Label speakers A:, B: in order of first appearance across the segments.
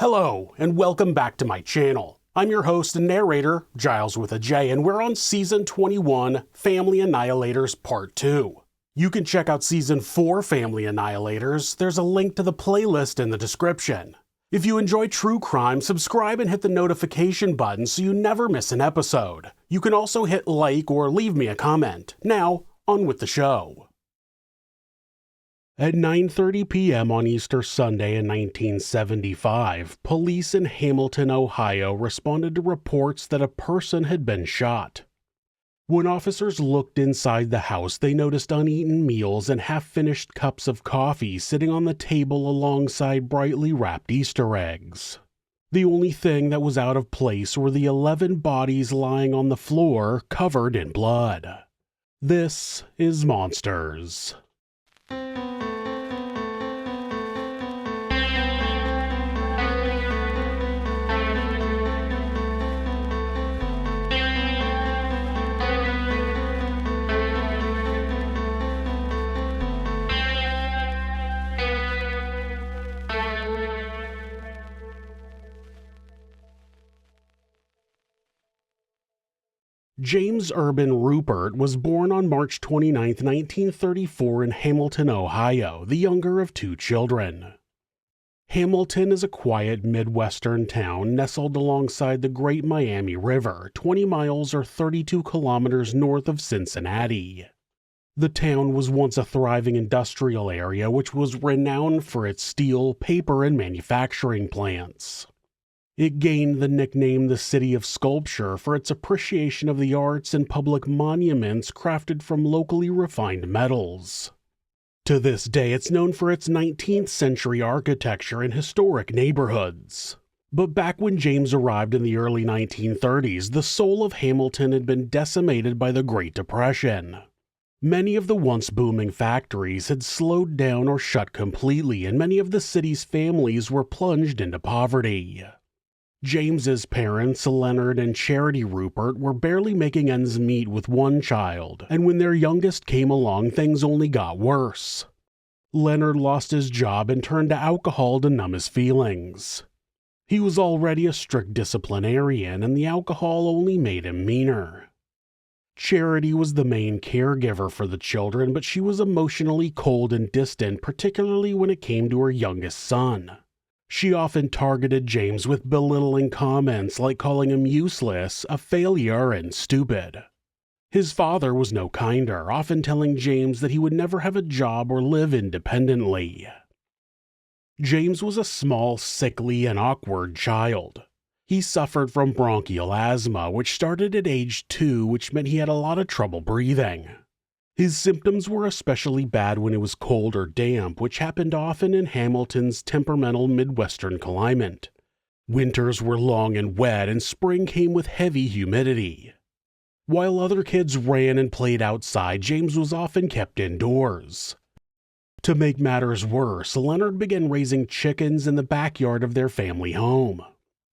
A: Hello, and welcome back to my channel. I'm your host and narrator, Giles with a J, and we're on Season 21, Family Annihilators Part 2. You can check out Season 4 Family Annihilators. There's a link to the playlist in the description. If you enjoy true crime, subscribe and hit the notification button so you never miss an episode. You can also hit like or leave me a comment. Now, on with the show. At 9:30 p.m. on Easter Sunday in 1975, police in Hamilton, Ohio responded to reports that a person had been shot. When officers looked inside the house, they noticed uneaten meals and half-finished cups of coffee sitting on the table alongside brightly wrapped Easter eggs. The only thing that was out of place were the 11 bodies lying on the floor, covered in blood. This is Monsters. James Urban Ruppert was born on March 29, 1934 in Hamilton, Ohio, the younger of two children. Hamilton is a quiet Midwestern town nestled alongside the Great Miami River, 20 miles or 32 kilometers north of Cincinnati. The town was once a thriving industrial area which was renowned for its steel, paper, and manufacturing plants. It gained the nickname the City of Sculpture for its appreciation of the arts and public monuments crafted from locally refined metals. To this day, it's known for its 19th century architecture and historic neighborhoods. But back when James arrived in the early 1930s, the soul of Hamilton had been decimated by the Great Depression. Many of the once booming factories had slowed down or shut completely, and many of the city's families were plunged into poverty. James's parents, Leonard and Charity Ruppert, were barely making ends meet with one child, and when their youngest came along, things only got worse. Leonard lost his job and turned to alcohol to numb his feelings. He was already a strict disciplinarian, and the alcohol only made him meaner. Charity was the main caregiver for the children, but she was emotionally cold and distant, particularly when it came to her youngest son. She often targeted James with belittling comments like calling him useless, a failure, and stupid. His father was no kinder, often telling James that he would never have a job or live independently. James was a small, sickly, and awkward child. He suffered from bronchial asthma, which started at age 2, which meant he had a lot of trouble breathing. His symptoms were especially bad when it was cold or damp, which happened often in Hamilton's temperamental Midwestern climate. Winters were long and wet, and spring came with heavy humidity. While other kids ran and played outside, James was often kept indoors. To make matters worse, Leonard began raising chickens in the backyard of their family home.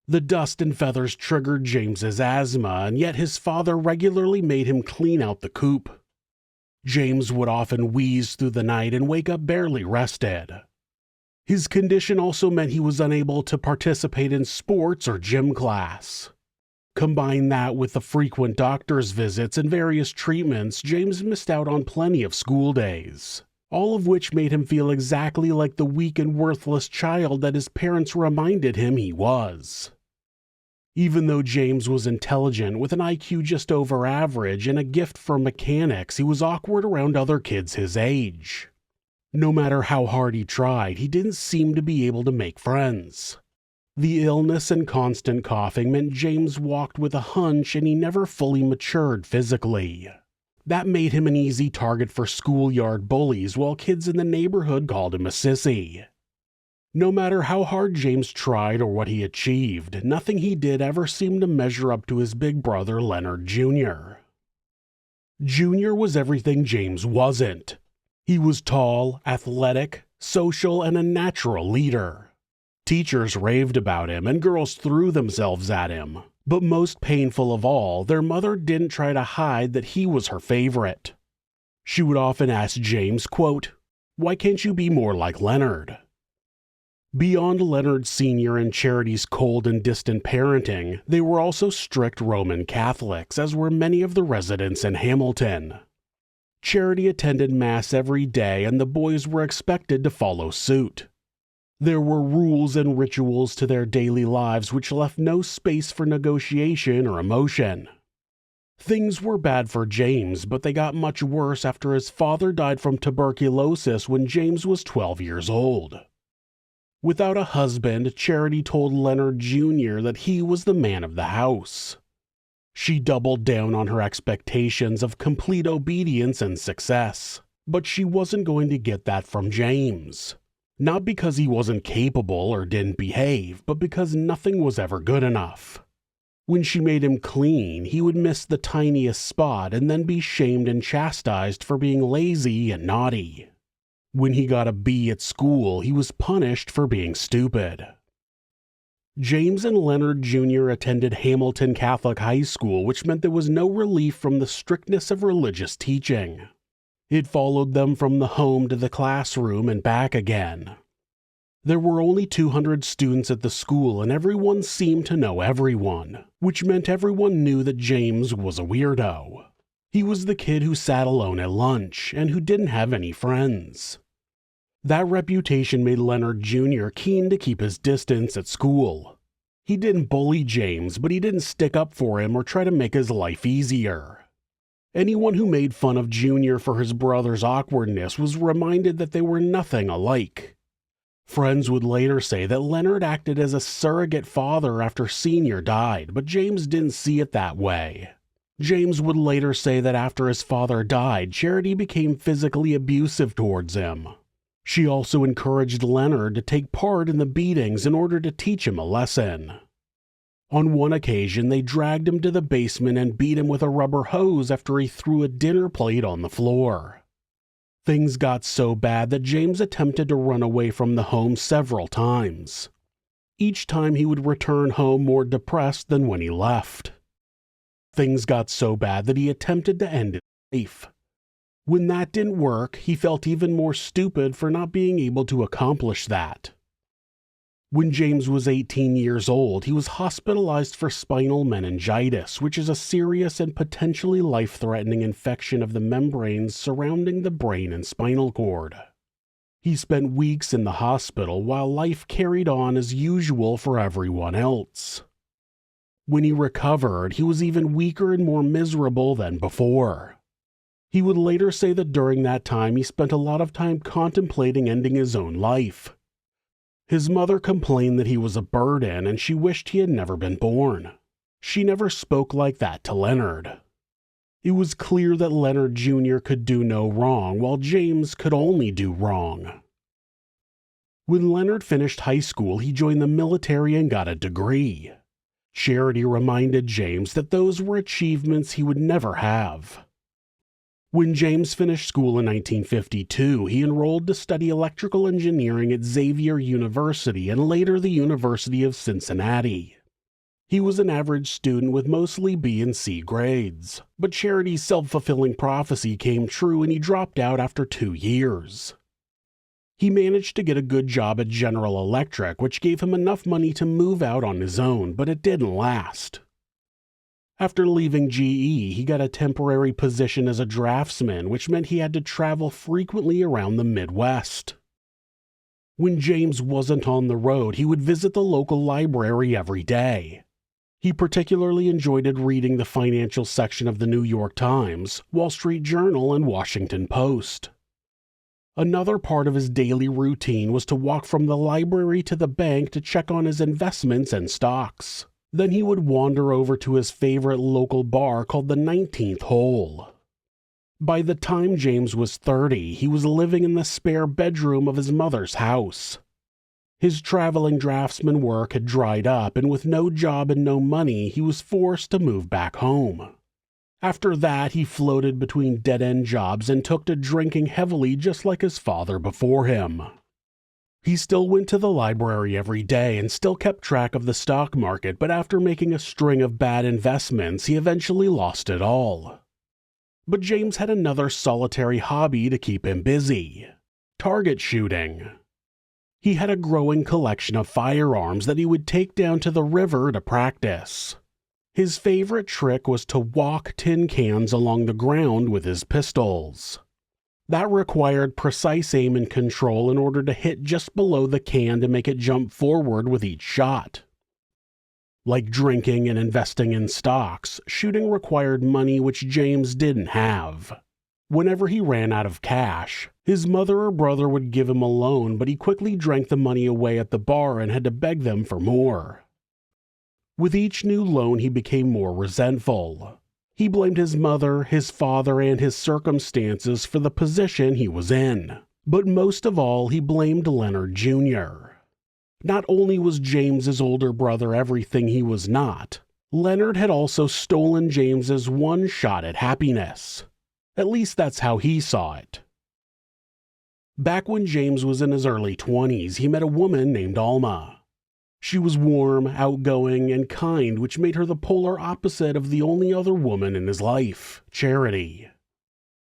A: The dust and feathers triggered James's asthma, and yet his father regularly made him clean out the coop. James would often wheeze through the night and wake up barely rested. His condition also meant he was unable to participate in sports or gym class. Combine that with the frequent doctor's visits and various treatments, James missed out on plenty of school days, all of which made him feel exactly like the weak and worthless child that his parents reminded him he was. Even though James was intelligent with an IQ just over average and a gift for mechanics, he was awkward around other kids his age. No matter how hard he tried, he didn't seem to be able to make friends. The illness and constant coughing meant James walked with a hunch and he never fully matured physically. That made him an easy target for schoolyard bullies, while kids in the neighborhood called him a sissy. No matter how hard James tried or what he achieved, nothing he did ever seemed to measure up to his big brother Leonard Jr. Jr. was everything James wasn't. He was tall, athletic, social, and a natural leader. Teachers raved about him and girls threw themselves at him. But most painful of all, their mother didn't try to hide that he was her favorite. She would often ask James, quote, "Why can't you be more like Leonard?" Beyond Leonard Sr. and Charity's cold and distant parenting, they were also strict Roman Catholics, as were many of the residents in Hamilton. Charity attended Mass every day, and the boys were expected to follow suit. There were rules and rituals to their daily lives which left no space for negotiation or emotion. Things were bad for James, but they got much worse after his father died from tuberculosis when James was 12 years old. Without a husband, Charity told Leonard Jr. that he was the man of the house. She doubled down on her expectations of complete obedience and success, but she wasn't going to get that from James. Not because he wasn't capable or didn't behave, but because nothing was ever good enough. When she made him clean, he would miss the tiniest spot and then be shamed and chastised for being lazy and naughty. When he got a B at school, he was punished for being stupid. James and Leonard Jr. attended Hamilton Catholic High School, which meant there was no relief from the strictness of religious teaching. It followed them from the home to the classroom and back again. There were only 200 students at the school, and everyone seemed to know everyone, which meant everyone knew that James was a weirdo. He was the kid who sat alone at lunch and who didn't have any friends. That reputation made Leonard Jr. keen to keep his distance at school. He didn't bully James, but he didn't stick up for him or try to make his life easier. Anyone who made fun of Jr. for his brother's awkwardness was reminded that they were nothing alike. Friends would later say that Leonard acted as a surrogate father after Sr. died, but James didn't see it that way. James would later say that after his father died, Charity became physically abusive towards him. She also encouraged Leonard to take part in the beatings in order to teach him a lesson. On one occasion, they dragged him to the basement and beat him with a rubber hose after he threw a dinner plate on the floor. Things got so bad that James attempted to run away from the home several times. Each time he would return home more depressed than when he left. Things got so bad that he attempted to end his life. When that didn't work, he felt even more stupid for not being able to accomplish that. When James was 18 years old, he was hospitalized for spinal meningitis, which is a serious and potentially life-threatening infection of the membranes surrounding the brain and spinal cord. He spent weeks in the hospital while life carried on as usual for everyone else. When he recovered, he was even weaker and more miserable than before. He would later say that during that time he spent a lot of time contemplating ending his own life. His mother complained that he was a burden and she wished he had never been born. She never spoke like that to Leonard. It was clear that Leonard Jr. could do no wrong, while James could only do wrong. When Leonard finished high school, he joined the military and got a degree. Charity reminded James that those were achievements he would never have. When James finished school in 1952, he enrolled to study electrical engineering at Xavier University and later the University of Cincinnati. He was an average student with mostly B and C grades, but Charity's self-fulfilling prophecy came true and he dropped out after 2 years. He managed to get a good job at General Electric, which gave him enough money to move out on his own, but it didn't last. After leaving GE, he got a temporary position as a draftsman, which meant he had to travel frequently around the Midwest. When James wasn't on the road, he would visit the local library every day. He particularly enjoyed reading the financial section of the New York Times, Wall Street Journal, and Washington Post. Another part of his daily routine was to walk from the library to the bank to check on his investments and stocks. Then he would wander over to his favorite local bar called the 19th Hole. By the time James was 30, he was living in the spare bedroom of his mother's house. His traveling draftsman work had dried up, and with no job and no money, he was forced to move back home. After that, he floated between dead-end jobs and took to drinking heavily just like his father before him. He still went to the library every day and still kept track of the stock market, but after making a string of bad investments, he eventually lost it all. But James had another solitary hobby to keep him busy: target shooting. He had a growing collection of firearms that he would take down to the river to practice. His favorite trick was to walk tin cans along the ground with his pistols. That required precise aim and control in order to hit just below the can to make it jump forward with each shot. Like drinking and investing in stocks, shooting required money which James didn't have. Whenever he ran out of cash, his mother or brother would give him a loan, but he quickly drank the money away at the bar and had to beg them for more. With each new loan, he became more resentful. He blamed his mother, his father, and his circumstances for the position he was in. But most of all, he blamed Leonard Jr. Not only was James's older brother everything he was not, Leonard had also stolen James's one shot at happiness. At least that's how he saw it. Back when James was in his early 20s, he met a woman named Alma. She was warm, outgoing, and kind, which made her the polar opposite of the only other woman in his life, Charity.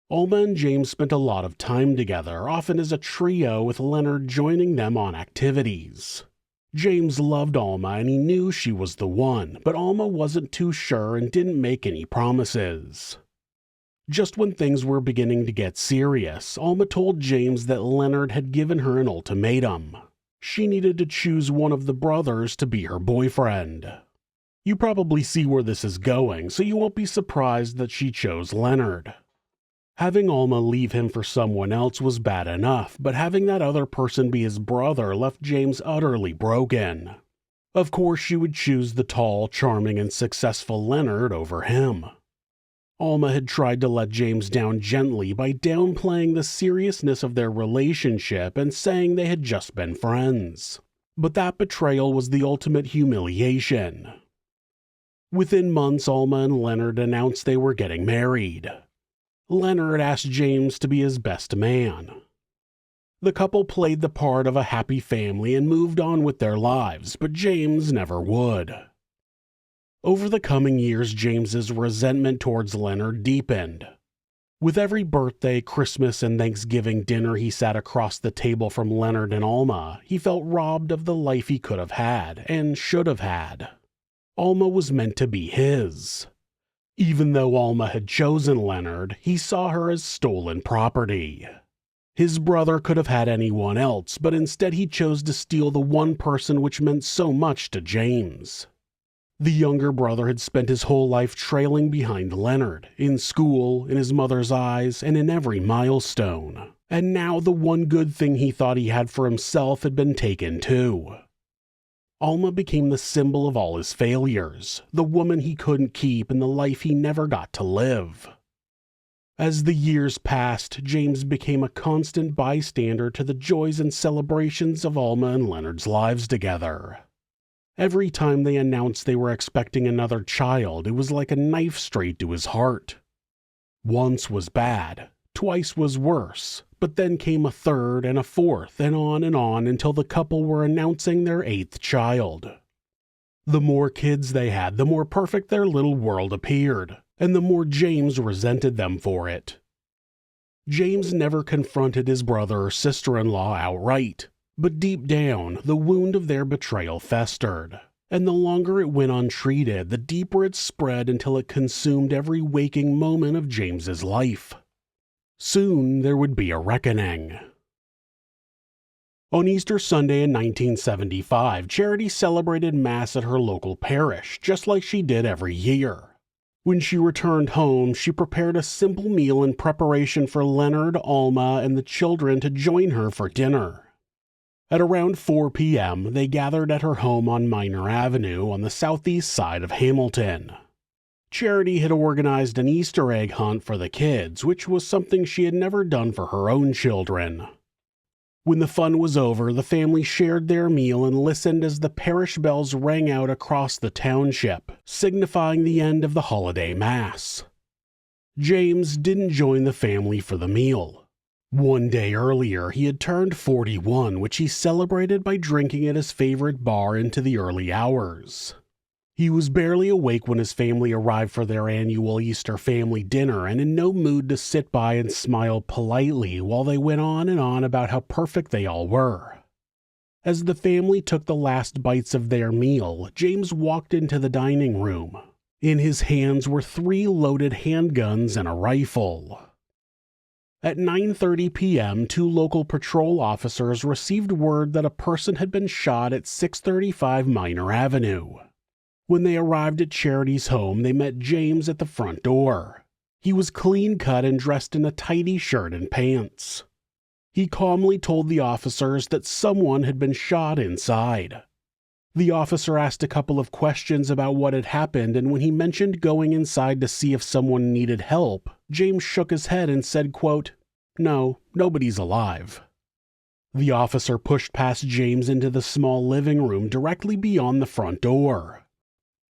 A: Alma and James spent a lot of time together, often as a trio, with Leonard joining them on activities. James loved Alma and he knew she was the one, but Alma wasn't too sure and didn't make any promises. Just when things were beginning to get serious, Alma told James that Leonard had given her an ultimatum. She needed to choose one of the brothers to be her boyfriend. You probably see where this is going, so you won't be surprised that she chose Leonard. Having Alma leave him for someone else was bad enough, but having that other person be his brother left James utterly broken. Of course, she would choose the tall, charming, and successful Leonard over him. Alma had tried to let James down gently by downplaying the seriousness of their relationship and saying they had just been friends. But that betrayal was the ultimate humiliation. Within months, Alma and Leonard announced they were getting married. Leonard asked James to be his best man. The couple played the part of a happy family and moved on with their lives, but James never would. Over the coming years, James's resentment towards Leonard deepened. With every birthday, Christmas, and Thanksgiving dinner he sat across the table from Leonard and Alma, he felt robbed of the life he could have had and should have had. Alma was meant to be his. Even though Alma had chosen Leonard, he saw her as stolen property. His brother could have had anyone else, but instead he chose to steal the one person which meant so much to James. The younger brother had spent his whole life trailing behind Leonard, in school, in his mother's eyes, and in every milestone. And now the one good thing he thought he had for himself had been taken too. Alma became the symbol of all his failures, the woman he couldn't keep and the life he never got to live. As the years passed, James became a constant bystander to the joys and celebrations of Alma and Leonard's lives together. Every time they announced they were expecting another child, it was like a knife straight to his heart. Once was bad, twice was worse, but then came a third and a fourth, and on until the couple were announcing their 8th child. The more kids they had, the more perfect their little world appeared, and the more James resented them for it. James never confronted his brother or sister-in-law outright. But deep down, the wound of their betrayal festered, and the longer it went untreated, the deeper it spread until it consumed every waking moment of James's life. Soon there would be a reckoning. On Easter Sunday in 1975, Charity celebrated Mass at her local parish, just like she did every year. When she returned home, she prepared a simple meal in preparation for Leonard, Alma, and the children to join her for dinner. At around 4 p.m., they gathered at her home on Minor Avenue on the southeast side of Hamilton. Charity had organized an Easter egg hunt for the kids, which was something she had never done for her own children. When the fun was over, the family shared their meal and listened as the parish bells rang out across the township, signifying the end of the holiday mass. James didn't join the family for the meal. One day earlier, he had turned 41, which he celebrated by drinking at his favorite bar into the early hours. He was barely awake when his family arrived for their annual Easter family dinner and in no mood to sit by and smile politely while they went on and on about how perfect they all were. As the family took the last bites of their meal, James walked into the dining room. In his hands were 3 loaded handguns and a rifle. At 9:30 p.m., 2 local patrol officers received word that a person had been shot at 635 Minor Avenue. When they arrived at Charity's home, they met James at the front door. He was clean-cut and dressed in a tidy shirt and pants. He calmly told the officers that someone had been shot inside. The officer asked a couple of questions about what had happened, and when he mentioned going inside to see if someone needed help, James shook his head and said, quote, "No, nobody's alive." The officer pushed past James into the small living room directly beyond the front door.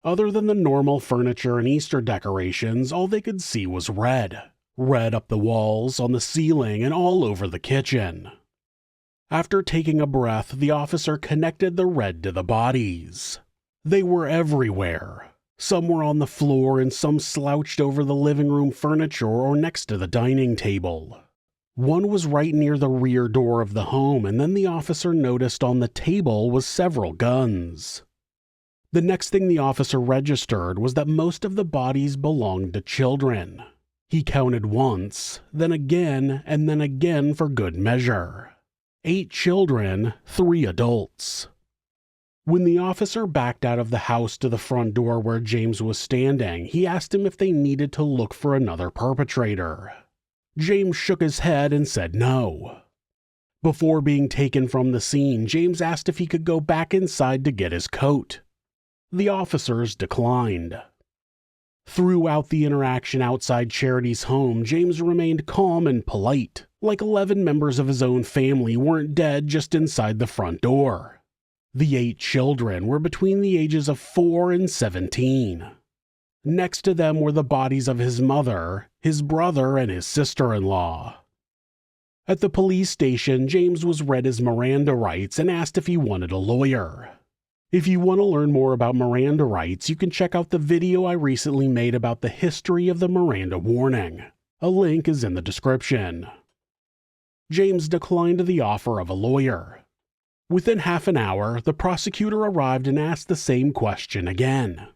A: Other than the normal furniture and Easter decorations, all they could see was red. Red up the walls, on the ceiling, and all over the kitchen. After taking a breath, the officer connected the red to the bodies. They were everywhere. Some were on the floor and some slouched over the living room furniture or next to the dining table. One was right near the rear door of the home, and then the officer noticed on the table was several guns. The next thing the officer registered was that most of the bodies belonged to children. He counted once, then again, and then again for good measure. 8 children, 3 adults. When the officer backed out of the house to the front door where James was standing, he asked him if they needed to look for another perpetrator. James shook his head and said no. Before being taken from the scene, James asked if he could go back inside to get his coat. The officers declined. Throughout the interaction outside Charity's home, James remained calm and polite, like 11 members of his own family weren't dead just inside the front door. The 8 children were between the ages of 4 and 17. Next to them were the bodies of his mother, his brother, and his sister-in-law. At the police station, James was read his Miranda rights and asked if he wanted a lawyer. If you want to learn more about Miranda rights, you can check out the video I recently made about the history of the Miranda warning. A link is in the description. James declined the offer of a lawyer. Within half an hour, the prosecutor arrived and asked the same question again.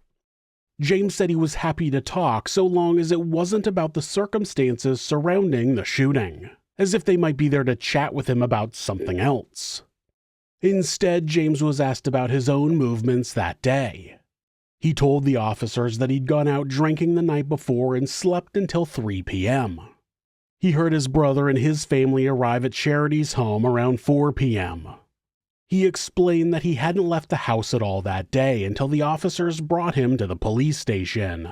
A: James said he was happy to talk so long as it wasn't about the circumstances surrounding the shooting, as if they might be there to chat with him about something else. Instead, James was asked about his own movements that day. He told the officers that he'd gone out drinking the night before and slept until 3 p.m. He heard his brother and his family arrive at Charity's home around 4 p.m. He explained that he hadn't left the house at all that day until the officers brought him to the police station.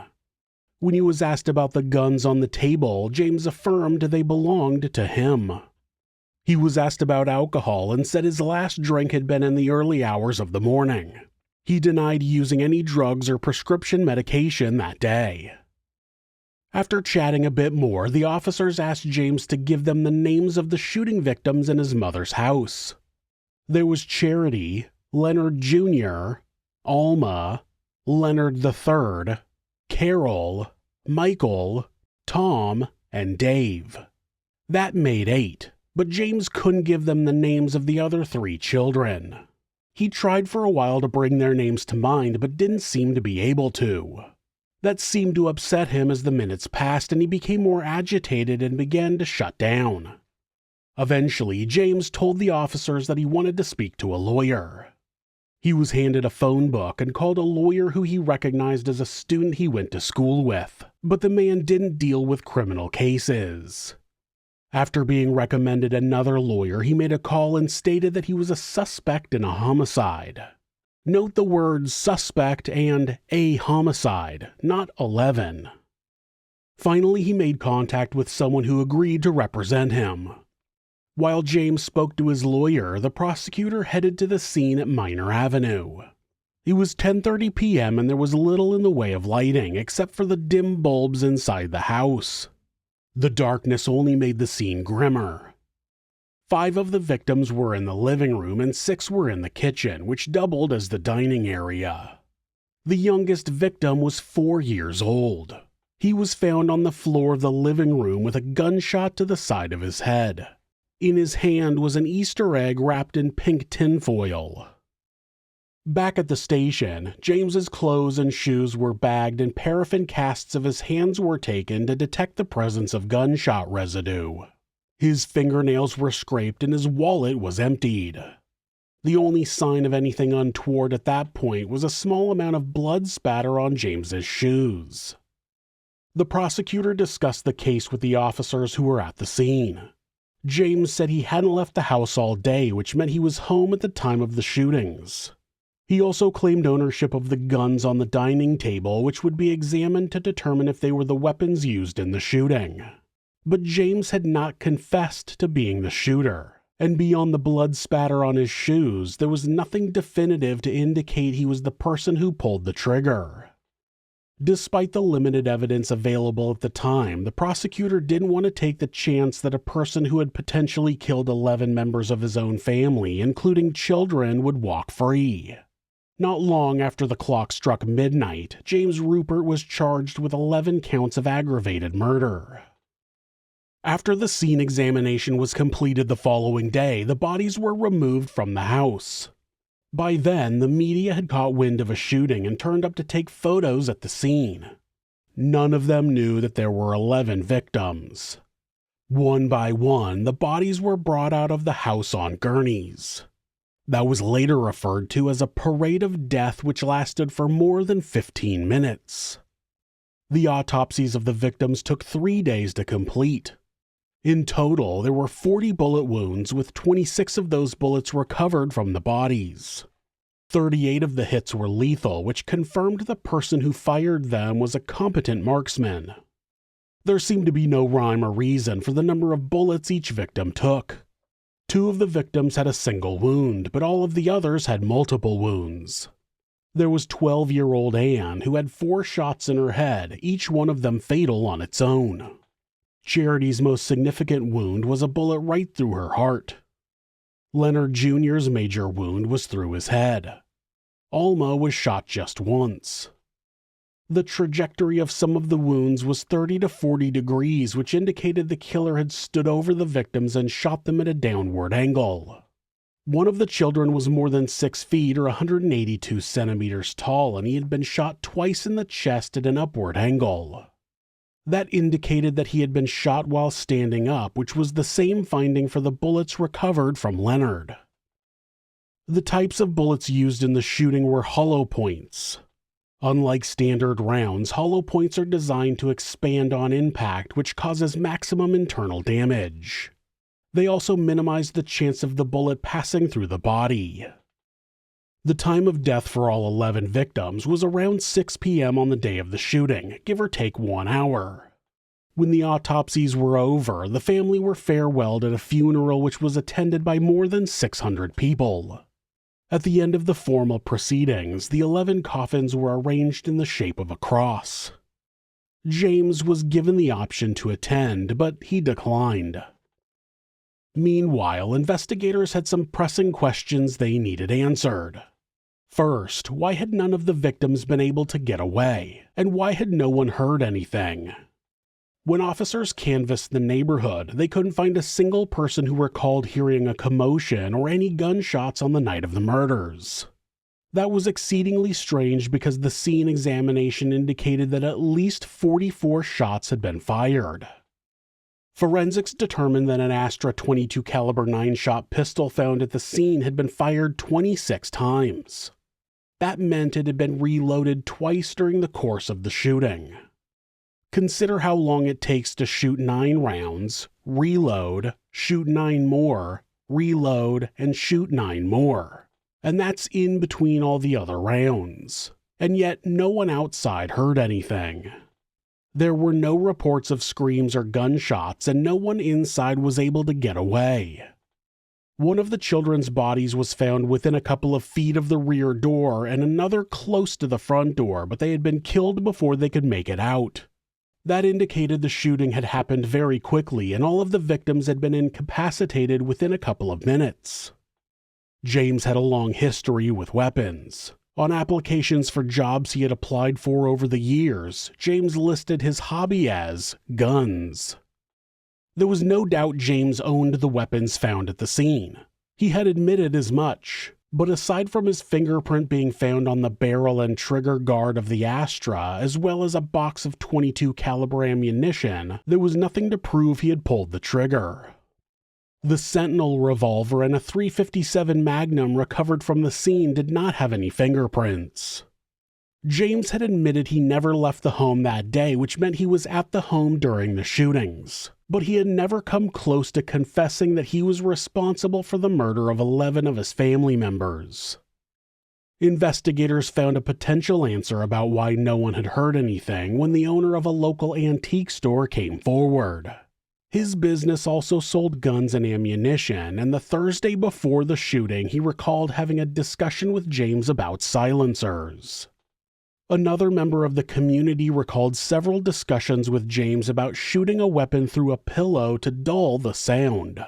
A: When he was asked about the guns on the table, James affirmed they belonged to him. He was asked about alcohol and said his last drink had been in the early hours of the morning. He denied using any drugs or prescription medication that day. After chatting a bit more, the officers asked James to give them the names of the shooting victims in his mother's house. There was Charity, Leonard Jr., Alma, Leonard III, Carol, Michael, Tom, and Dave. That made 8. But James couldn't give them the names of the other 3 children. He tried for a while to bring their names to mind, but didn't seem to be able to. That seemed to upset him as the minutes passed, and he became more agitated and began to shut down. Eventually, James told the officers that he wanted to speak to a lawyer. He was handed a phone book and called a lawyer who he recognized as a student he went to school with, but the man didn't deal with criminal cases. After being recommended another lawyer, he made a call and stated that he was a suspect in a homicide. Note the words suspect and a homicide, not 11. Finally, he made contact with someone who agreed to represent him. While James spoke to his lawyer, the prosecutor headed to the scene at Minor Avenue. It was 10:30 p.m. and there was little in the way of lighting except for the dim bulbs inside the house. The darkness only made the scene grimmer. 5 of the victims were in the living room and 6 were in the kitchen, which doubled as the dining area. The youngest victim was 4 years old. He was found on the floor of the living room with a gunshot to the side of his head. In his hand was an Easter egg wrapped in pink tinfoil. Back at the station, James's clothes and shoes were bagged and paraffin casts of his hands were taken to detect the presence of gunshot residue. His fingernails were scraped and his wallet was emptied. The only sign of anything untoward at that point was a small amount of blood spatter on James's shoes. The prosecutor discussed the case with the officers who were at the scene. James said he hadn't left the house all day, which meant he was home at the time of the shootings. He also claimed ownership of the guns on the dining table, which would be examined to determine if they were the weapons used in the shooting. But James had not confessed to being the shooter, and beyond the blood spatter on his shoes, there was nothing definitive to indicate he was the person who pulled the trigger. Despite the limited evidence available at the time, the prosecutor didn't want to take the chance that a person who had potentially killed 11 members of his own family, including children, would walk free. Not long after the clock struck midnight, James Ruppert was charged with 11 counts of aggravated murder. After the scene examination was completed the following day, the bodies were removed from the house. By then, the media had caught wind of a shooting and turned up to take photos at the scene. None of them knew that there were 11 victims. One by one, the bodies were brought out of the house on gurneys. That was later referred to as a parade of death which lasted for more than 15 minutes. The autopsies of the victims took 3 days to complete. In total, there were 40 bullet wounds, with 26 of those bullets recovered from the bodies. 38 of the hits were lethal, which confirmed the person who fired them was a competent marksman. There seemed to be no rhyme or reason for the number of bullets each victim took. 2 of the victims had a single wound, but all of the others had multiple wounds. There was 12-year-old Anne, who had 4 shots in her head, each one of them fatal on its own. Charity's most significant wound was a bullet right through her heart. Leonard Jr.'s major wound was through his head. Alma was shot just once. The trajectory of some of the wounds was 30 to 40 degrees, which indicated the killer had stood over the victims and shot them at a downward angle. One of the children was more than 6 feet or 182 centimeters tall, and he had been shot twice in the chest at an upward angle. That indicated that he had been shot while standing up, which was the same finding for the bullets recovered from Leonard. The types of bullets used in the shooting were hollow points. Unlike standard rounds, hollow points are designed to expand on impact, which causes maximum internal damage. They also minimize the chance of the bullet passing through the body. The time of death for all 11 victims was around 6 p.m. on the day of the shooting, give or take 1 hour. When the autopsies were over, the family were farewelled at a funeral which was attended by more than 600 people. At the end of the formal proceedings, the 11 coffins were arranged in the shape of a cross. James was given the option to attend, but he declined. Meanwhile, investigators had some pressing questions they needed answered. First, why had none of the victims been able to get away, and why had no one heard anything? When officers canvassed the neighborhood, they couldn't find a single person who recalled hearing a commotion or any gunshots on the night of the murders. That was exceedingly strange because the scene examination indicated that at least 44 shots had been fired. Forensics determined that an Astra .22 caliber 9-shot pistol found at the scene had been fired 26 times. That meant it had been reloaded twice during the course of the shooting. Consider how long it takes to shoot 9 rounds, reload, shoot 9 more, reload, and shoot 9 more. And that's in between all the other rounds. And yet no one outside heard anything. There were no reports of screams or gunshots, and no one inside was able to get away. One of the children's bodies was found within a couple of feet of the rear door and another close to the front door, but they had been killed before they could make it out. That indicated the shooting had happened very quickly and all of the victims had been incapacitated within a couple of minutes. James had a long history with weapons. On applications for jobs he had applied for over the years, James listed his hobby as guns. There was no doubt James owned the weapons found at the scene. He had admitted as much, but aside from his fingerprint being found on the barrel and trigger guard of the Astra, as well as a box of .22 caliber ammunition, there was nothing to prove he had pulled the trigger. The Sentinel revolver and a .357 Magnum recovered from the scene did not have any fingerprints. James had admitted he never left the home that day, which meant he was at the home during the shootings, but he had never come close to confessing that he was responsible for the murder of 11 of his family members. Investigators found a potential answer about why no one had heard anything when the owner of a local antique store came forward. His business also sold guns and ammunition, and the Thursday before the shooting he recalled having a discussion with James about silencers. Another member of the community recalled several discussions with James about shooting a weapon through a pillow to dull the sound.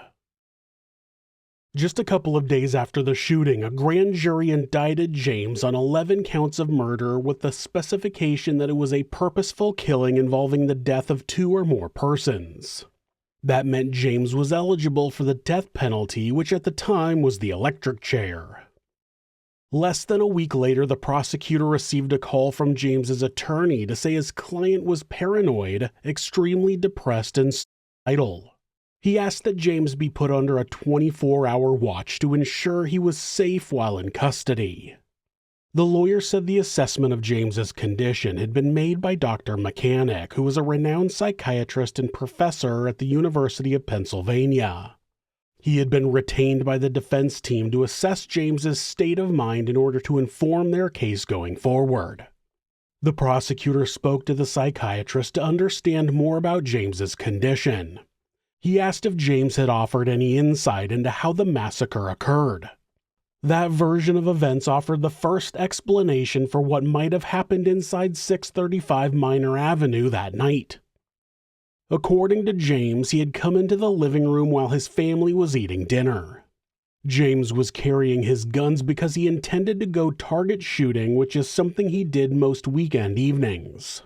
A: Just a couple of days after the shooting, a grand jury indicted James on 11 counts of murder with the specification that it was a purposeful killing involving the death of 2 or more persons. That meant James was eligible for the death penalty, which at the time was the electric chair. Less than a week later, the prosecutor received a call from James's attorney to say his client was paranoid, extremely depressed, and suicidal. He asked that James be put under a 24-hour watch to ensure he was safe while in custody. The lawyer said the assessment of James's condition had been made by Dr. Mechanic, who was a renowned psychiatrist and professor at the University of Pennsylvania. He had been retained by the defense team to assess James's state of mind in order to inform their case going forward. The prosecutor spoke to the psychiatrist to understand more about James's condition. He asked if James had offered any insight into how the massacre occurred. That version of events offered the first explanation for what might have happened inside 635 Minor Avenue that night. According to James, he had come into the living room while his family was eating dinner. James was carrying his guns because he intended to go target shooting, which is something he did most weekend evenings.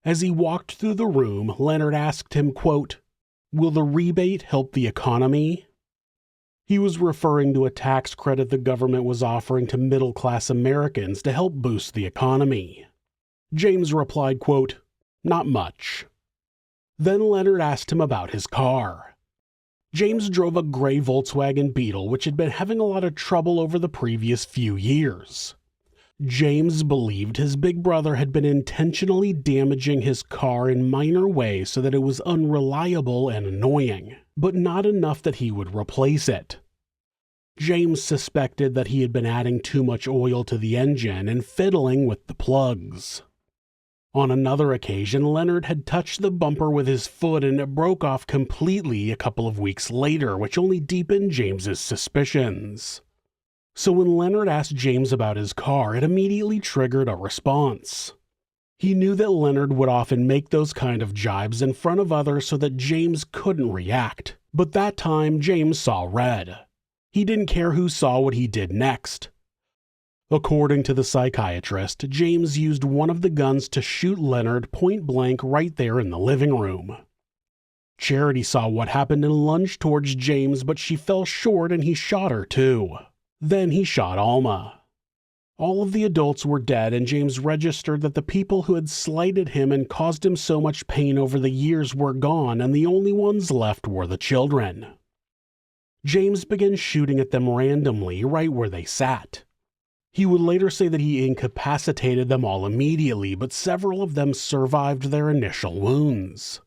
A: As he walked through the room, Leonard asked him, quote, "Will the rebate help the economy?" He was referring to a tax credit the government was offering to middle-class Americans to help boost the economy. James replied, quote, "Not much." Then Leonard asked him about his car. James drove a gray Volkswagen Beetle, which had been having a lot of trouble over the previous few years. James believed his big brother had been intentionally damaging his car in minor ways so that it was unreliable and annoying, but not enough that he would replace it. James suspected that he had been adding too much oil to the engine and fiddling with the plugs. On another occasion, Leonard had touched the bumper with his foot and it broke off completely a couple of weeks later, which only deepened James's suspicions. So when Leonard asked James about his car, it immediately triggered a response. He knew that Leonard would often make those kind of jibes in front of others so that James couldn't react. But that time, James saw red. He didn't care who saw what he did next. According to the psychiatrist, James used one of the guns to shoot Leonard point blank right there in the living room. Charity saw what happened and lunged towards James, but she fell short and he shot her too. Then he shot Alma. All of the adults were dead, and James registered that the people who had slighted him and caused him so much pain over the years were gone, and the only ones left were the children. James began shooting at them randomly right where they sat. He would later say that he incapacitated them all immediately, but several of them survived their initial wounds.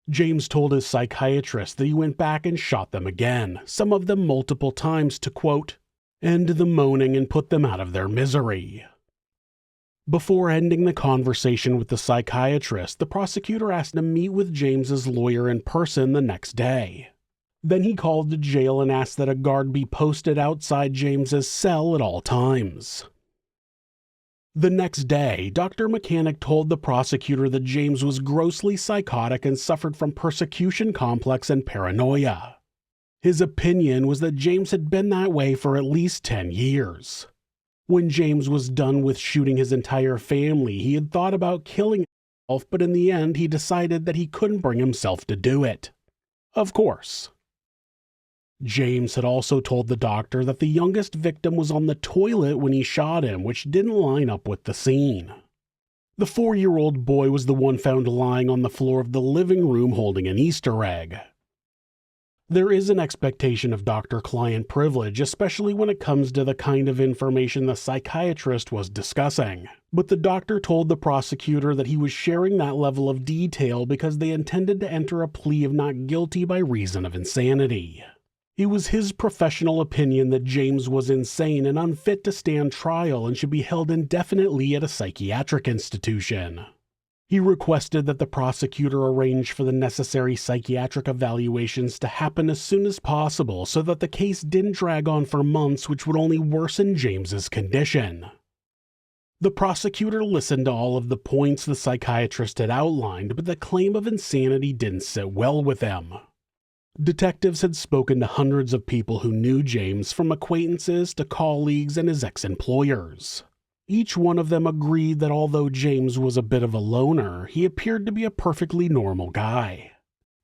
A: James told his psychiatrist that he went back and shot them again, some of them multiple times to, quote, "end the moaning and put them out of their misery." Before ending the conversation with the psychiatrist, the prosecutor asked to meet with James's lawyer in person the next day. Then he called the jail and asked that a guard be posted outside James's cell at all times. The next day, Dr. Mechanic told the prosecutor that James was grossly psychotic and suffered from persecution complex and paranoia. His opinion was that James had been that way for at least 10 years. When James was done with shooting his entire family, he had thought about killing himself, but in the end he decided that he couldn't bring himself to do it. Of course. James had also told the doctor that the youngest victim was on the toilet when he shot him, which didn't line up with the scene. The 4-year-old boy was the one found lying on the floor of the living room holding an Easter egg. There is an expectation of doctor-client privilege, especially when it comes to the kind of information the psychiatrist was discussing. But the doctor told the prosecutor that he was sharing that level of detail because they intended to enter a plea of not guilty by reason of insanity. It was his professional opinion that James was insane and unfit to stand trial and should be held indefinitely at a psychiatric institution. He requested that the prosecutor arrange for the necessary psychiatric evaluations to happen as soon as possible so that the case didn't drag on for months, which would only worsen James's condition. The prosecutor listened to all of the points the psychiatrist had outlined, but the claim of insanity didn't sit well with him. Detectives had spoken to hundreds of people who knew James, from acquaintances to colleagues and his ex-employers. Each one of them agreed that although James was a bit of a loner, he appeared to be a perfectly normal guy.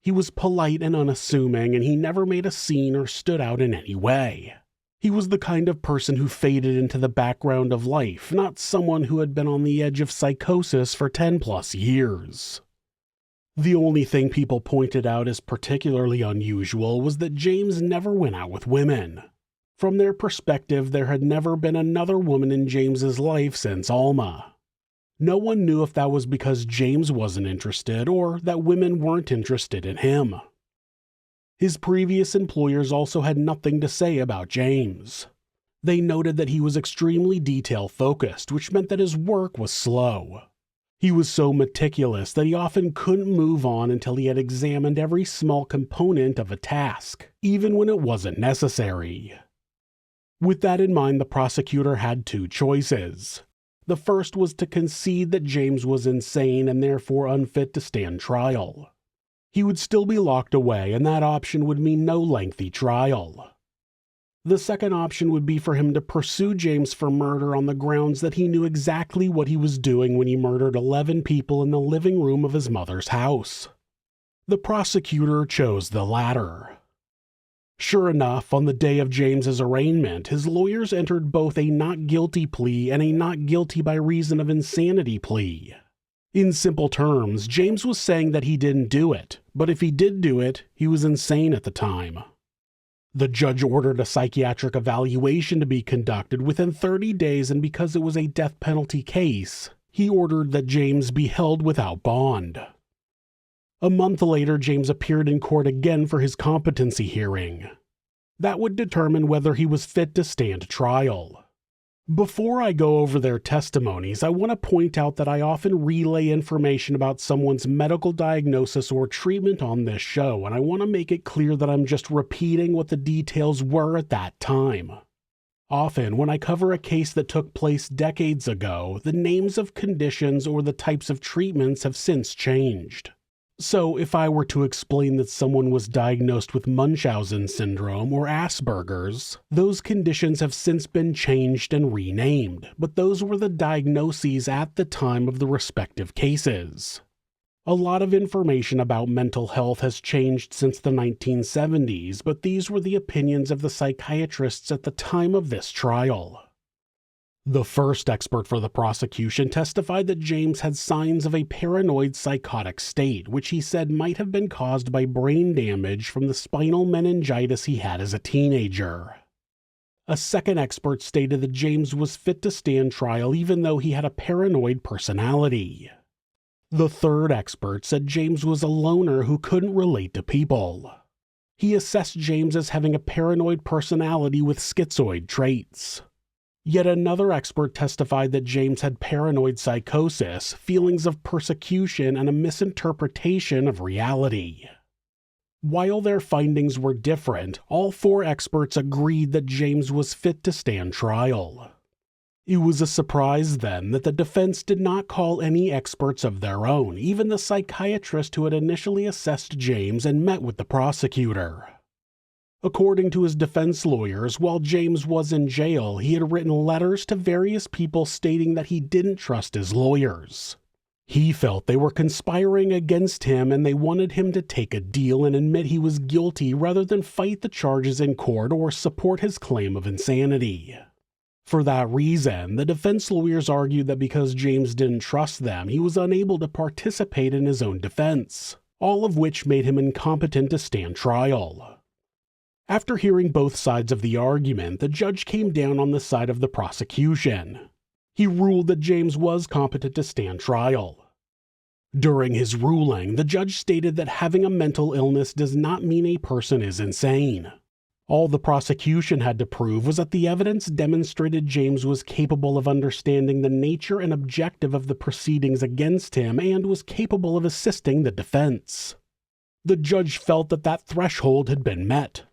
A: He was polite and unassuming, and he never made a scene or stood out in any way. He was the kind of person who faded into the background of life, not someone who had been on the edge of psychosis for 10+ years. The only thing people pointed out as particularly unusual was that James never went out with women. From their perspective, there had never been another woman in James's life since Alma. No one knew if that was because James wasn't interested or that women weren't interested in him. His previous employers also had nothing to say about James. They noted that he was extremely detail-focused, which meant that his work was slow. He was so meticulous that he often couldn't move on until he had examined every small component of a task, even when it wasn't necessary. With that in mind, the prosecutor had two choices. The first was to concede that James was insane and therefore unfit to stand trial. He would still be locked away, and that option would mean no lengthy trial. The second option would be for him to pursue James for murder on the grounds that he knew exactly what he was doing when he murdered 11 people in the living room of his mother's house. The prosecutor chose the latter. Sure enough, on the day of James's arraignment, his lawyers entered both a not guilty plea and a not guilty by reason of insanity plea. In simple terms, James was saying that he didn't do it, but if he did do it, he was insane at the time. The judge ordered a psychiatric evaluation to be conducted within 30 days, and because it was a death penalty case, he ordered that James be held without bond. A month later, James appeared in court again for his competency hearing. That would determine whether he was fit to stand trial. Before I go over their testimonies, I want to point out that I often relay information about someone's medical diagnosis or treatment on this show, and I want to make it clear that I'm just repeating what the details were at that time. Often, when I cover a case that took place decades ago, the names of conditions or the types of treatments have since changed. So, if I were to explain that someone was diagnosed with Munchausen syndrome or Asperger's, those conditions have since been changed and renamed, but those were the diagnoses at the time of the respective cases. A lot of information about mental health has changed since the 1970s, but these were the opinions of the psychiatrists at the time of this trial. The first expert for the prosecution testified that James had signs of a paranoid psychotic state, which he said might have been caused by brain damage from the spinal meningitis he had as a teenager. A second expert stated that James was fit to stand trial even though he had a paranoid personality. The third expert said James was a loner who couldn't relate to people. He assessed James as having a paranoid personality with schizoid traits. Yet another expert testified that James had paranoid psychosis, feelings of persecution, and a misinterpretation of reality. While their findings were different, all four experts agreed that James was fit to stand trial. It was a surprise then that the defense did not call any experts of their own, even the psychiatrist who had initially assessed James and met with the prosecutor. According to his defense lawyers, while James was in jail, he had written letters to various people stating that he didn't trust his lawyers. He felt they were conspiring against him and they wanted him to take a deal and admit he was guilty rather than fight the charges in court or support his claim of insanity. For that reason, the defense lawyers argued that because James didn't trust them, he was unable to participate in his own defense, all of which made him incompetent to stand trial. After hearing both sides of the argument, the judge came down on the side of the prosecution. He ruled that James was competent to stand trial. During his ruling, the judge stated that having a mental illness does not mean a person is insane. All the prosecution had to prove was that the evidence demonstrated James was capable of understanding the nature and objective of the proceedings against him and was capable of assisting the defense. The judge felt that that threshold had been met.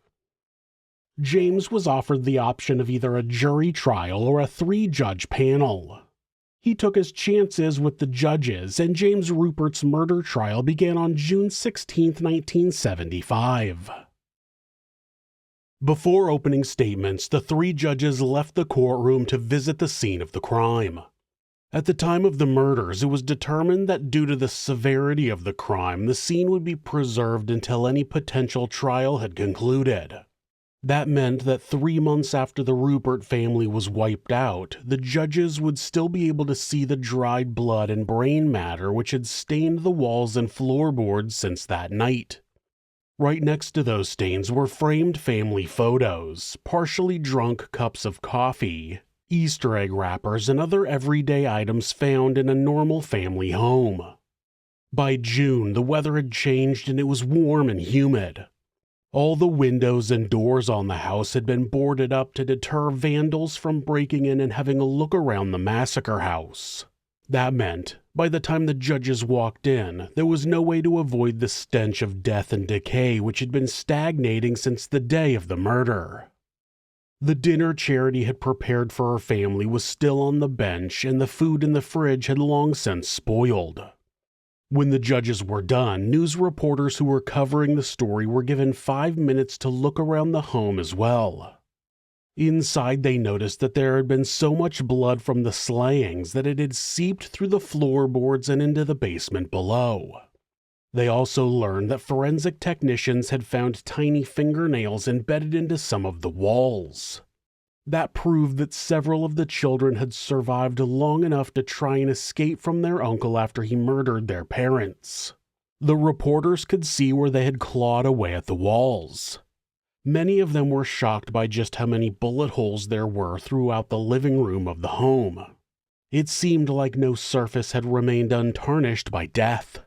A: James was offered the option of either a jury trial or a 3-judge panel. He took his chances with the judges, and James Ruppert's murder trial began on June 16, 1975. Before opening statements, the 3 judges left the courtroom to visit the scene of the crime. At the time of the murders, it was determined that due to the severity of the crime, the scene would be preserved until any potential trial had concluded. That meant that 3 months after the Ruppert family was wiped out, the judges would still be able to see the dried blood and brain matter which had stained the walls and floorboards since that night. Right next to those stains were framed family photos, partially drunk cups of coffee, Easter egg wrappers, and other everyday items found in a normal family home. By June, the weather had changed and it was warm and humid. All the windows and doors on the house had been boarded up to deter vandals from breaking in and having a look around the Massacre house. That meant, by the time the judges walked in, there was no way to avoid the stench of death and decay which had been stagnating since the day of the murder. The dinner Charity had prepared for her family was still on the bench, and the food in the fridge had long since spoiled. When the judges were done, news reporters who were covering the story were given 5 minutes to look around the home as well. Inside, they noticed that there had been so much blood from the slayings that it had seeped through the floorboards and into the basement below. They also learned that forensic technicians had found tiny fingernails embedded into some of the walls. That proved that several of the children had survived long enough to try and escape from their uncle after he murdered their parents. The reporters could see where they had clawed away at the walls. Many of them were shocked by just how many bullet holes there were throughout the living room of the home. It seemed like no surface had remained untarnished by death.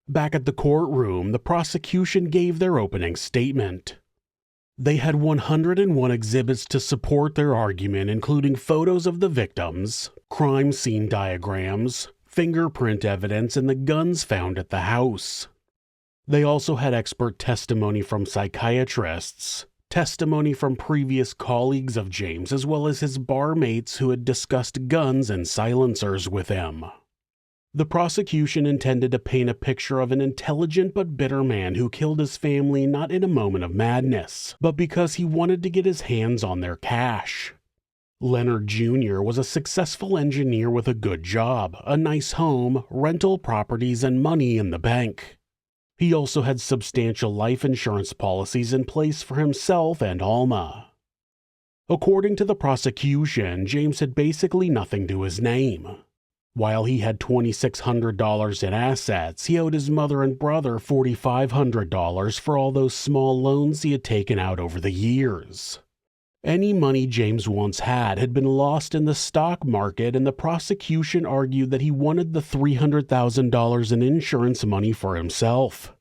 A: Back at the courtroom, the prosecution gave their opening statement. They had 101 exhibits to support their argument, including photos of the victims, crime scene diagrams, fingerprint evidence, and the guns found at the house. They also had expert testimony from psychiatrists, testimony from previous colleagues of James, as well as his barmaids who had discussed guns and silencers with him. The prosecution intended to paint a picture of an intelligent but bitter man who killed his family not in a moment of madness, but because he wanted to get his hands on their cash. Leonard Jr. was a successful engineer with a good job, a nice home, rental properties, and money in the bank. He also had substantial life insurance policies in place for himself and Alma. According to the prosecution, James had basically nothing to his name. While he had $2,600 in assets, he owed his mother and brother $4,500 for all those small loans he had taken out over the years. Any money James once had been lost in the stock market, and the prosecution argued that he wanted the $300,000 in insurance money for himself.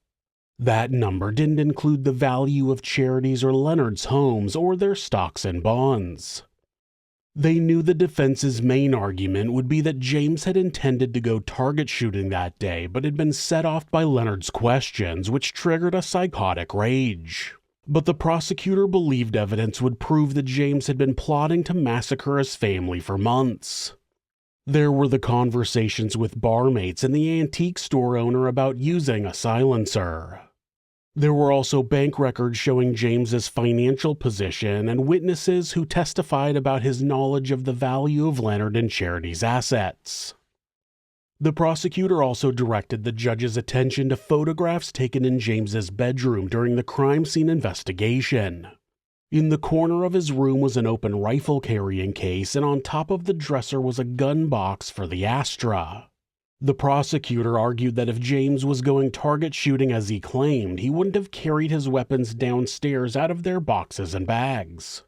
A: That number didn't include the value of Charity's or Leonard's homes or their stocks and bonds. They knew the defense's main argument would be that James had intended to go target shooting that day, but had been set off by Leonard's questions, which triggered a psychotic rage. But the prosecutor believed evidence would prove that James had been plotting to massacre his family for months. There were the conversations with barmaids and the antique store owner about using a silencer. There were also bank records showing James's financial position and witnesses who testified about his knowledge of the value of Leonard and Charity's assets. The prosecutor also directed the judge's attention to photographs taken in James's bedroom during the crime scene investigation. In the corner of his room was an open rifle carrying case, and on top of the dresser was a gun box for the Astra. The prosecutor argued that if James was going target shooting as he claimed, he wouldn't have carried his weapons downstairs out of their boxes and bags.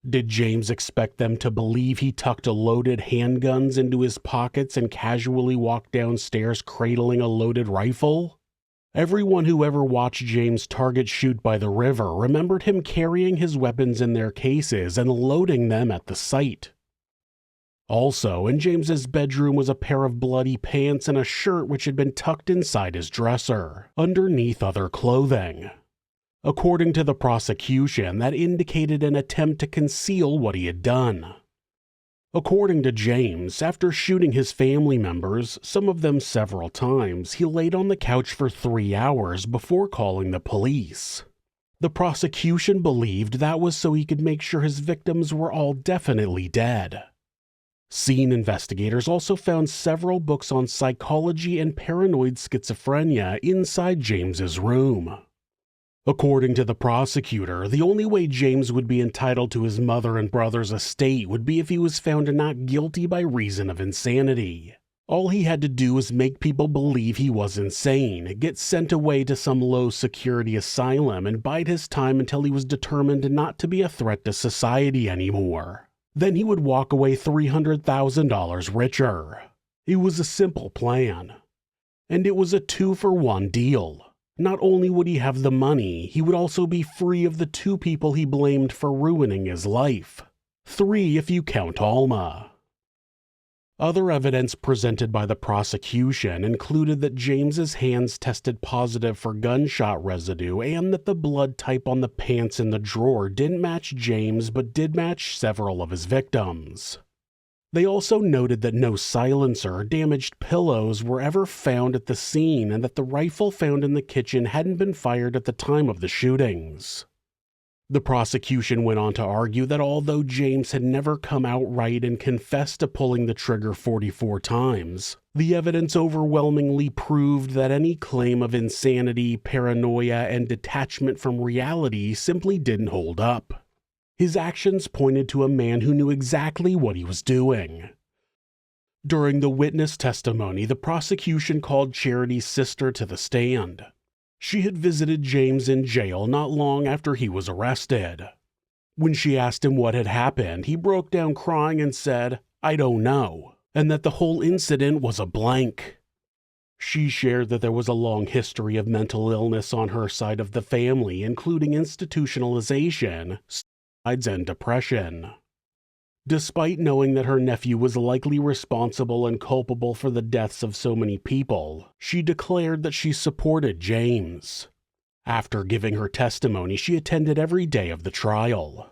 A: Did James expect them to believe he tucked loaded handguns into his pockets and casually walked downstairs cradling a loaded rifle? Everyone who ever watched James target shoot by the river remembered him carrying his weapons in their cases and loading them at the site. Also, in James's bedroom was a pair of bloody pants and a shirt which had been tucked inside his dresser, underneath other clothing. According to the prosecution, that indicated an attempt to conceal what he had done. According to James, after shooting his family members, some of them several times, he laid on the couch for 3 hours before calling the police. The prosecution believed that was so he could make sure his victims were all definitely dead. Scene investigators also found several books on psychology and paranoid schizophrenia inside James's room. According to the prosecutor, the only way James would be entitled to his mother and brother's estate would be if he was found not guilty by reason of insanity. All he had to do was make people believe he was insane, get sent away to some low-security asylum, and bide his time until he was determined not to be a threat to society anymore. Then he would walk away $300,000 richer. It was a simple plan. And it was a 2-for-1 deal. Not only would he have the money, he would also be free of the 2 people he blamed for ruining his life. 3 if you count Alma. Other evidence presented by the prosecution included that James's hands tested positive for gunshot residue and that the blood type on the pants in the drawer didn't match James but did match several of his victims. They also noted that no silencer or damaged pillows were ever found at the scene and that the rifle found in the kitchen hadn't been fired at the time of the shootings. The prosecution went on to argue that although James had never come outright and confessed to pulling the trigger 44 times, the evidence overwhelmingly proved that any claim of insanity, paranoia, and detachment from reality simply didn't hold up. His actions pointed to a man who knew exactly what he was doing. During the witness testimony, the prosecution called Charity's sister to the stand. She had visited James in jail not long after he was arrested. When she asked him what had happened, he broke down crying and said, "I don't know," and that the whole incident was a blank. She shared that there was a long history of mental illness on her side of the family, including institutionalization, and depression. Despite knowing that her nephew was likely responsible and culpable for the deaths of so many people, she declared that she supported James. After giving her testimony, she attended every day of the trial.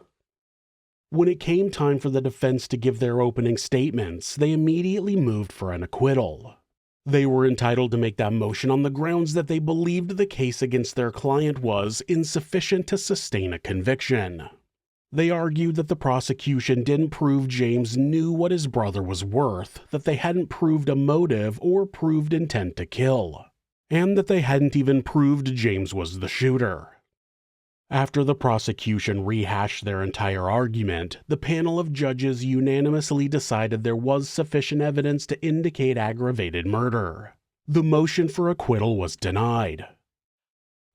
A: When it came time for the defense to give their opening statements, they immediately moved for an acquittal. They were entitled to make that motion on the grounds that they believed the case against their client was insufficient to sustain a conviction. They argued that the prosecution didn't prove James knew what his brother was worth, that they hadn't proved a motive or proved intent to kill, and that they hadn't even proved James was the shooter. After the prosecution rehashed their entire argument, the panel of judges unanimously decided there was sufficient evidence to indicate aggravated murder. The motion for acquittal was denied.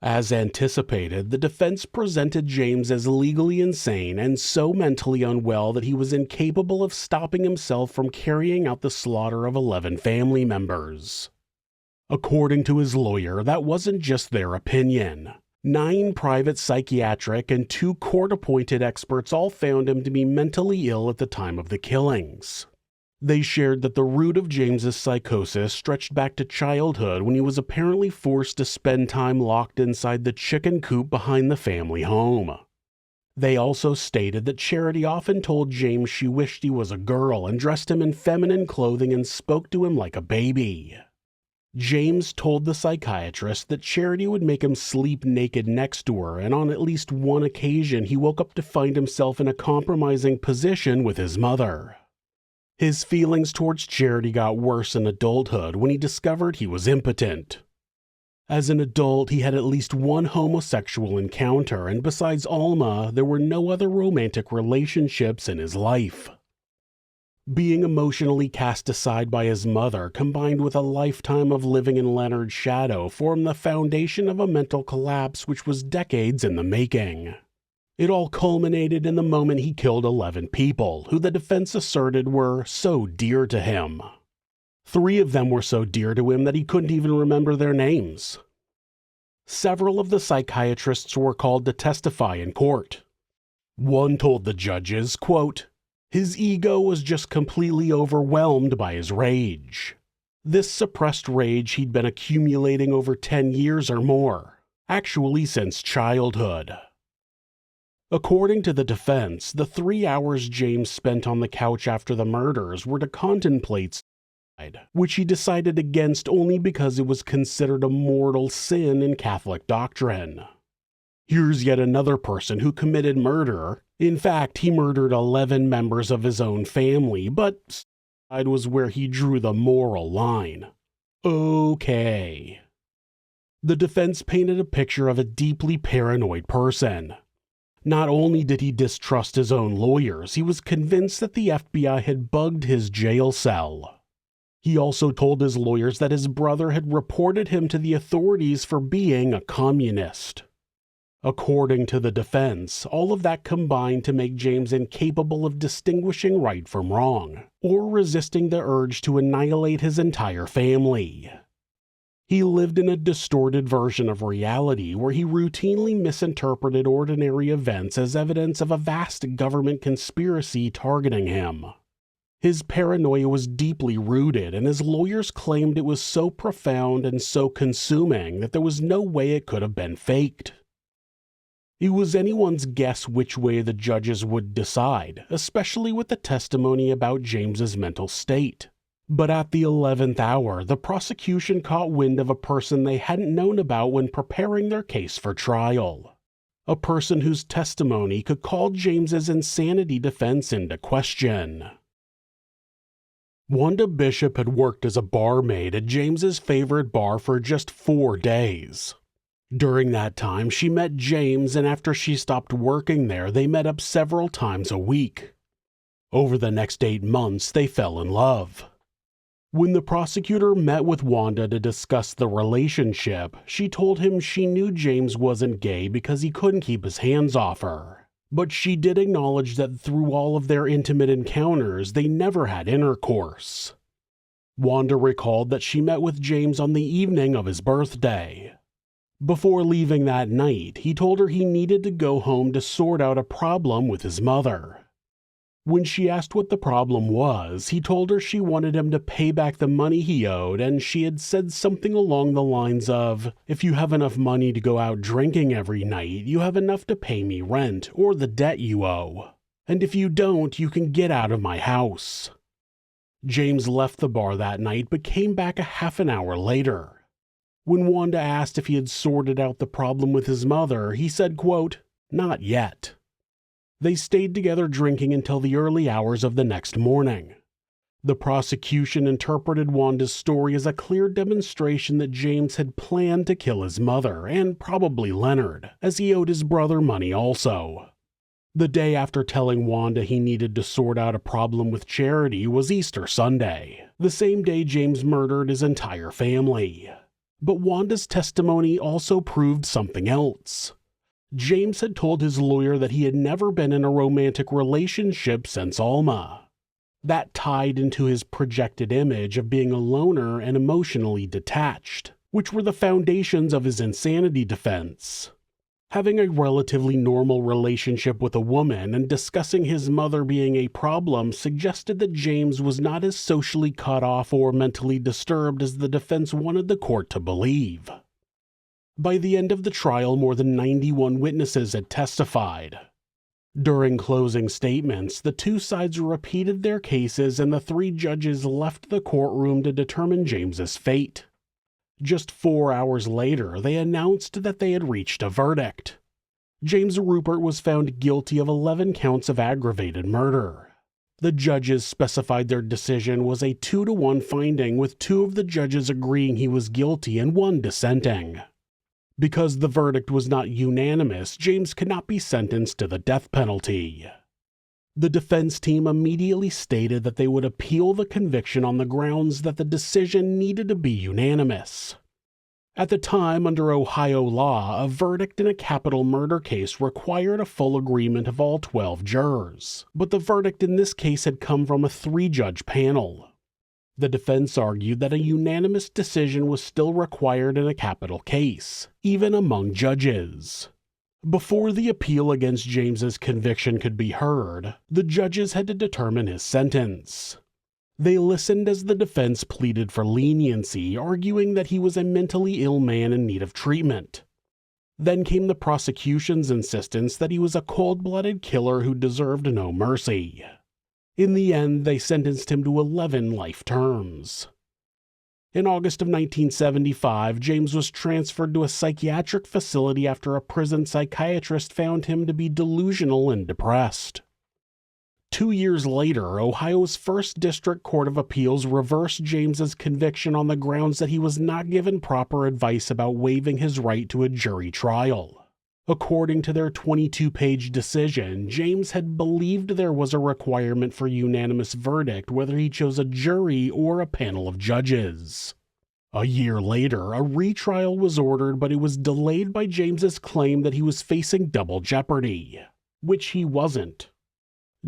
A: As anticipated, the defense presented James as legally insane and so mentally unwell that he was incapable of stopping himself from carrying out the slaughter of 11 family members. According to his lawyer, that wasn't just their opinion. 9 private psychiatric and 2 court-appointed experts all found him to be mentally ill at the time of the killings. They shared that the root of James's psychosis stretched back to childhood when he was apparently forced to spend time locked inside the chicken coop behind the family home. They also stated that Charity often told James she wished he was a girl and dressed him in feminine clothing and spoke to him like a baby. James told the psychiatrist that Charity would make him sleep naked next to her, and on at least one occasion he woke up to find himself in a compromising position with his mother. His feelings towards Charity got worse in adulthood when he discovered he was impotent. As an adult, he had at least one homosexual encounter, and besides Alma, there were no other romantic relationships in his life. Being emotionally cast aside by his mother, combined with a lifetime of living in Leonard's shadow, formed the foundation of a mental collapse which was decades in the making. It all culminated in the moment he killed 11 people, who the defense asserted were so dear to him. 3 of them were so dear to him that he couldn't even remember their names. Several of the psychiatrists were called to testify in court. One told the judges, quote, "His ego was just completely overwhelmed by his rage. This suppressed rage he'd been accumulating over 10 years or more, actually since childhood." According to the defense, the 3 hours James spent on the couch after the murders were to contemplate suicide, which he decided against only because it was considered a mortal sin in Catholic doctrine. Here's yet another person who committed murder. In fact, he murdered 11 members of his own family, but suicide was where he drew the moral line. Okay. The defense painted a picture of a deeply paranoid person. Not only did he distrust his own lawyers, he was convinced that the FBI had bugged his jail cell. He also told his lawyers that his brother had reported him to the authorities for being a communist. According to the defense, all of that combined to make James incapable of distinguishing right from wrong, or resisting the urge to annihilate his entire family. He lived in a distorted version of reality where he routinely misinterpreted ordinary events as evidence of a vast government conspiracy targeting him. His paranoia was deeply rooted, and his lawyers claimed it was so profound and so consuming that there was no way it could have been faked. It was anyone's guess which way the judges would decide, especially with the testimony about James's mental state. But at the 11th hour, the prosecution caught wind of a person they hadn't known about when preparing their case for trial. A person whose testimony could call James's insanity defense into question. Wanda Bishop had worked as a barmaid at James's favorite bar for just 4 days. During that time, she met James, and after she stopped working there, they met up several times a week. Over the next 8 months, they fell in love. When the prosecutor met with Wanda to discuss the relationship, she told him she knew James wasn't gay because he couldn't keep his hands off her. But she did acknowledge that through all of their intimate encounters, they never had intercourse. Wanda recalled that she met with James on the evening of his birthday. Before leaving that night, he told her he needed to go home to sort out a problem with his mother. When she asked what the problem was, he told her she wanted him to pay back the money he owed, and she had said something along the lines of, "If you have enough money to go out drinking every night, you have enough to pay me rent or the debt you owe. And if you don't, you can get out of my house." James left the bar that night but came back a half an hour later. When Wanda asked if he had sorted out the problem with his mother, he said, quote, "Not yet." They stayed together drinking until the early hours of the next morning. The prosecution interpreted Wanda's story as a clear demonstration that James had planned to kill his mother, and probably Leonard, as he owed his brother money also. The day after telling Wanda he needed to sort out a problem with Charity was Easter Sunday, the same day James murdered his entire family. But Wanda's testimony also proved something else. James had told his lawyer that he had never been in a romantic relationship since Alma. That tied into his projected image of being a loner and emotionally detached, which were the foundations of his insanity defense. Having a relatively normal relationship with a woman and discussing his mother being a problem suggested that James was not as socially cut off or mentally disturbed as the defense wanted the court to believe. By the end of the trial, more than 91 witnesses had testified. During closing statements, the two sides repeated their cases and the 3 judges left the courtroom to determine James's fate. Just 4 hours later, they announced that they had reached a verdict. James Ruppert was found guilty of 11 counts of aggravated murder. The judges specified their decision was a 2-to-1 finding, with 2 of the judges agreeing he was guilty and 1 dissenting. Because the verdict was not unanimous, James could not be sentenced to the death penalty. The defense team immediately stated that they would appeal the conviction on the grounds that the decision needed to be unanimous. At the time, under Ohio law, a verdict in a capital murder case required a full agreement of all 12 jurors, but the verdict in this case had come from a 3-judge panel. The defense argued that a unanimous decision was still required in a capital case, even among judges. Before the appeal against James's conviction could be heard, the judges had to determine his sentence. They listened as the defense pleaded for leniency, arguing that he was a mentally ill man in need of treatment. Then came the prosecution's insistence that he was a cold-blooded killer who deserved no mercy. In the end, they sentenced him to 11 life terms. In August of 1975, James was transferred to a psychiatric facility after a prison psychiatrist found him to be delusional and depressed. 2 years later, Ohio's First District Court of Appeals reversed James's conviction on the grounds that he was not given proper advice about waiving his right to a jury trial. According to their 22-page decision, James had believed there was a requirement for unanimous verdict whether he chose a jury or a panel of judges. A year later, a retrial was ordered, but it was delayed by James's claim that he was facing double jeopardy, which he wasn't.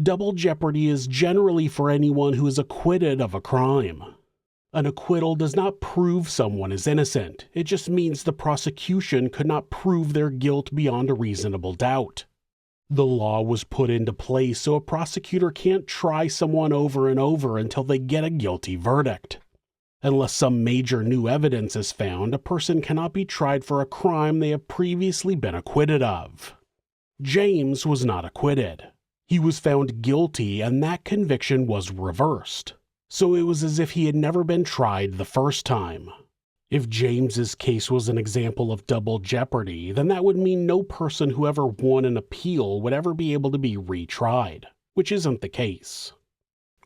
A: Double jeopardy is generally for anyone who is acquitted of a crime. An acquittal does not prove someone is innocent. It just means the prosecution could not prove their guilt beyond a reasonable doubt. The law was put into place so a prosecutor can't try someone over and over until they get a guilty verdict. Unless some major new evidence is found, a person cannot be tried for a crime they have previously been acquitted of. James was not acquitted. He was found guilty, and that conviction was reversed. So it was as if he had never been tried the first time. If James's case was an example of double jeopardy, then that would mean no person who ever won an appeal would ever be able to be retried, which isn't the case.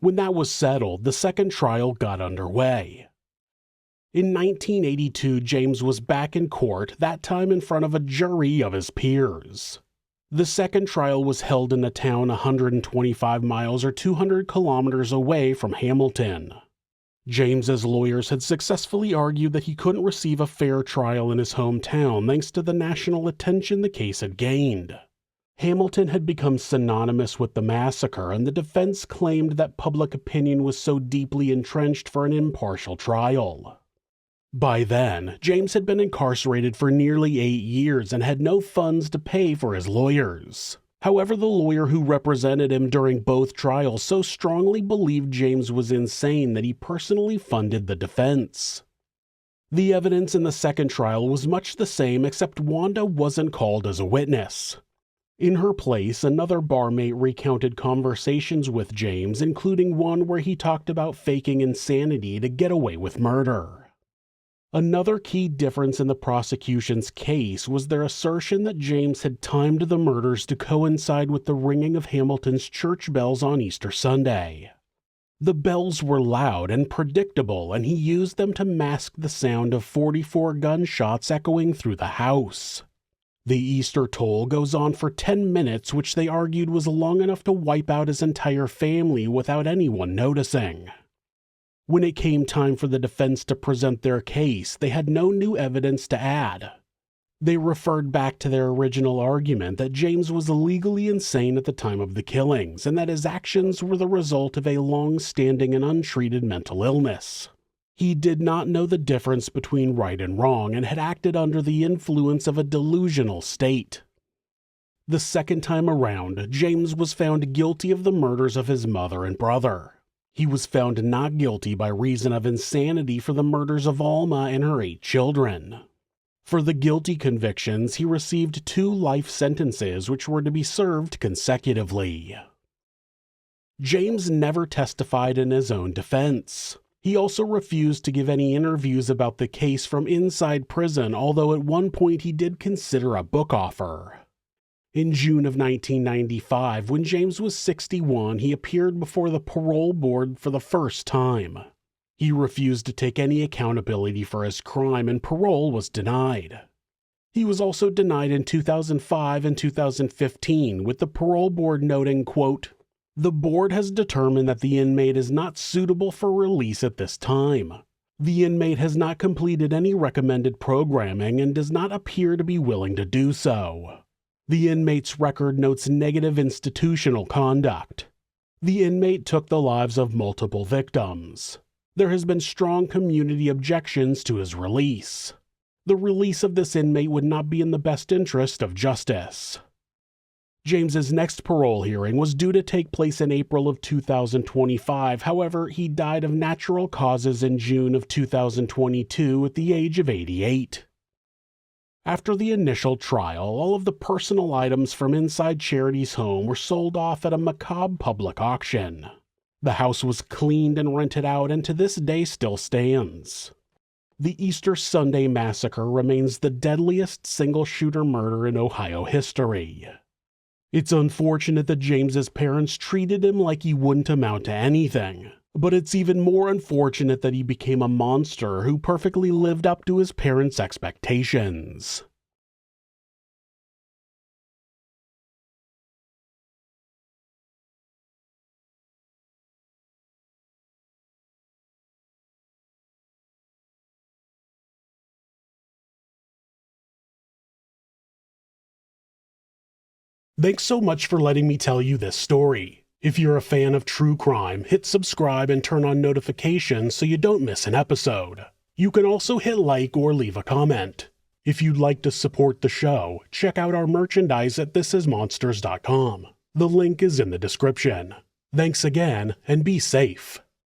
A: When that was settled, the second trial got underway. In 1982, James was back in court, that time in front of a jury of his peers. The second trial was held in a town 125 miles or 200 kilometers away from Hamilton. James's lawyers had successfully argued that he couldn't receive a fair trial in his hometown thanks to the national attention the case had gained. Hamilton had become synonymous with the massacre, and the defense claimed that public opinion was so deeply entrenched for an impartial trial. By then, James had been incarcerated for nearly 8 years and had no funds to pay for his lawyers. However, the lawyer who represented him during both trials so strongly believed James was insane that he personally funded the defense. The evidence in the second trial was much the same, except Wanda wasn't called as a witness. In her place, another barmaid recounted conversations with James, including one where he talked about faking insanity to get away with murder. Another key difference in the prosecution's case was their assertion that James had timed the murders to coincide with the ringing of Hamilton's church bells on Easter Sunday. The bells were loud and predictable, and he used them to mask the sound of 44 gunshots echoing through the house. The Easter toll goes on for 10 minutes, which they argued was long enough to wipe out his entire family without anyone noticing. When it came time for the defense to present their case, they had no new evidence to add. They referred back to their original argument that James was legally insane at the time of the killings, and that his actions were the result of a long-standing and untreated mental illness. He did not know the difference between right and wrong and had acted under the influence of a delusional state. The second time around, James was found guilty of the murders of his mother and brother. He was found not guilty by reason of insanity for the murders of Alma and her 8 children. For the guilty convictions, he received 2 life sentences which were to be served consecutively. James never testified in his own defense. He also refused to give any interviews about the case from inside prison, although at one point he did consider a book offer. In June of 1995, when James was 61, he appeared before the Parole Board for the first time. He refused to take any accountability for his crime, and parole was denied. He was also denied in 2005 and 2015, with the Parole Board noting, quote, "The board has determined that the inmate is not suitable for release at this time. The inmate has not completed any recommended programming and does not appear to be willing to do so. The inmate's record notes negative institutional conduct. The inmate took the lives of multiple victims. There has been strong community objections to his release. The release of this inmate would not be in the best interest of justice." James's next parole hearing was due to take place in April of 2025. However, he died of natural causes in June of 2022 at the age of 88. After the initial trial, all of the personal items from inside Charity's home were sold off at a macabre public auction. The house was cleaned and rented out, and to this day still stands. The Easter Sunday Massacre remains the deadliest single-shooter murder in Ohio history. It's unfortunate that James's parents treated him like he wouldn't amount to anything, but it's even more unfortunate that he became a monster who perfectly lived up to his parents' expectations. Thanks so much for letting me tell you this story. If you're a fan of true crime, hit subscribe and turn on notifications so you don't miss an episode. You can also hit like or leave a comment. If you'd like to support the show, check out our merchandise at thisismonsters.com. The link is in the description. Thanks again, and be safe.